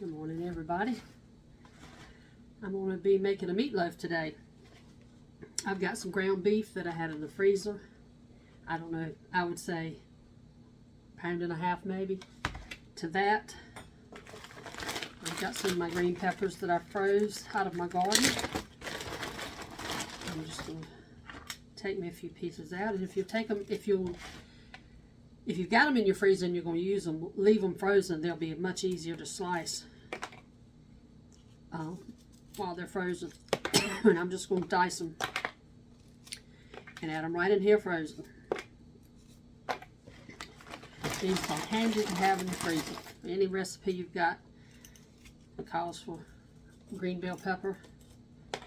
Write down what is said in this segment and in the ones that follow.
Good morning, everybody. I'm going to be making a meatloaf today. I've got some ground beef that I had in the freezer. I don't know, I would say £1.5 pounds maybe. To that, I've got some of my green peppers that I froze out of my garden. I'm just going to take me a few pieces out, and if you take them, if you've got them in your freezer and you're going to use them, leave them frozen. They'll be much easier to slice while they're frozen. And I'm just going to dice them and add them right in here frozen. These are handy to have in the freezer. Any recipe you've got that calls for green bell pepper,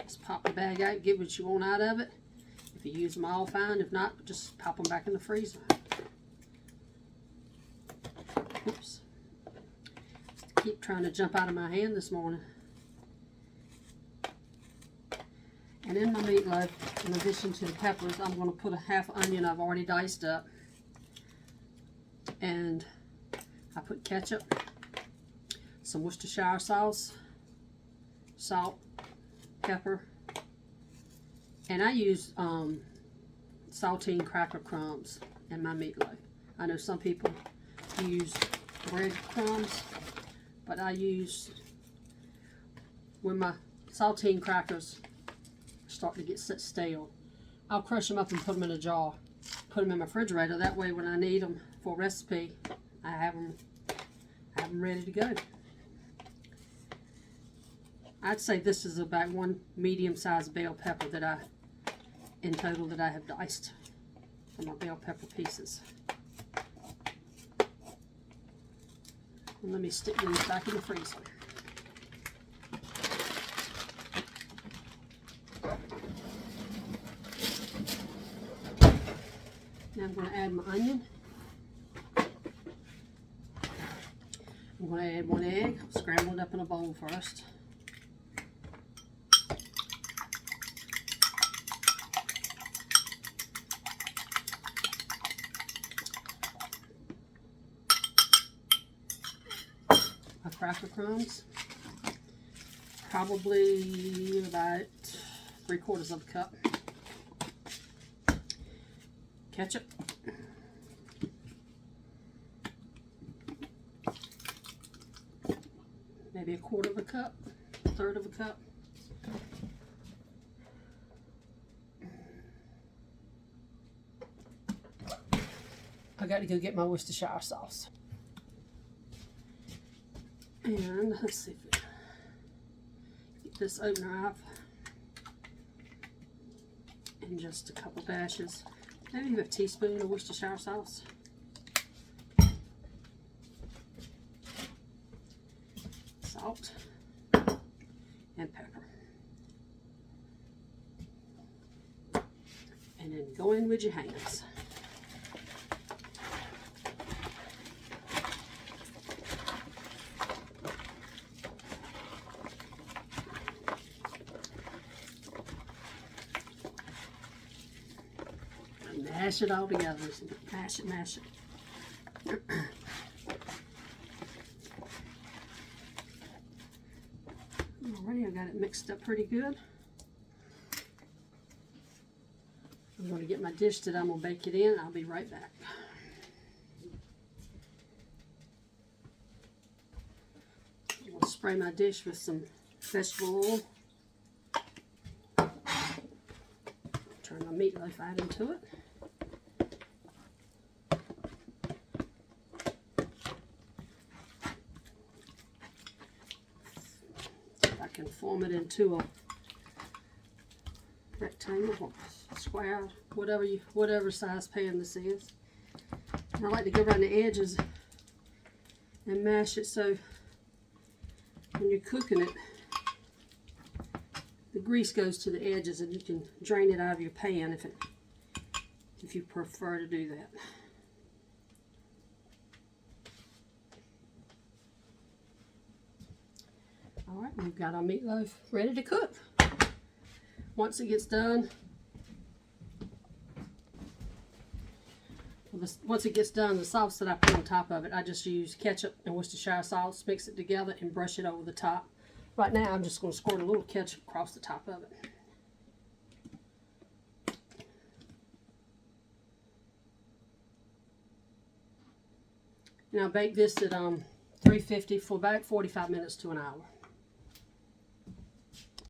just pop the bag out, get what you want out of it. If you use them all, fine. If not, just pop them back in the freezer. Oops. Keep trying to jump out of my hand this morning. And in my meatloaf, in addition to the peppers, I'm going to put a half onion I've already diced up. And I put ketchup, some Worcestershire sauce, salt, pepper, and I use saltine cracker crumbs in my meatloaf. I know some people use bread crumbs, but I use, when my saltine crackers start to get stale, I'll crush them up and put them in a jar, put them in my refrigerator. That way when I need them for a recipe, I have them ready to go. I'd say this is about one medium-sized bell pepper that I have diced for my bell pepper pieces. And let me stick these back in the freezer. Now I'm going to add my onion. I'm going to add 1 egg, scramble it up in a bowl first. My cracker crumbs, probably about 3/4 of a cup. Ketchup. Maybe 1/4 of a cup, 1/3 of a cup. I got to go get my Worcestershire sauce. And let's see if we get this opener off in just a couple dashes. Maybe a teaspoon of Worcestershire sauce. Salt and pepper. And then go in with your hands. Mash it all together. Mash it, mash it. Alrighty, I got it mixed up pretty good. I'm going to get my dish that I'm going to bake it in. I'll be right back. I'm going to spray my dish with some vegetable oil. Turn my meatloaf out into it. Can form it into a rectangle, square, whatever size pan this is. And I like to go around the edges and mash it so when you're cooking it, the grease goes to the edges and you can drain it out of your pan if you prefer to do that. Alright, we've got our meatloaf ready to cook. Once it gets done, with a once it gets done, the sauce that I put on top of it, I just use ketchup and Worcestershire sauce, mix it together, and brush it over the top. Right now, I'm just going to squirt a little ketchup across the top of it. And I'll bake this at 350 for about 45 minutes to an hour.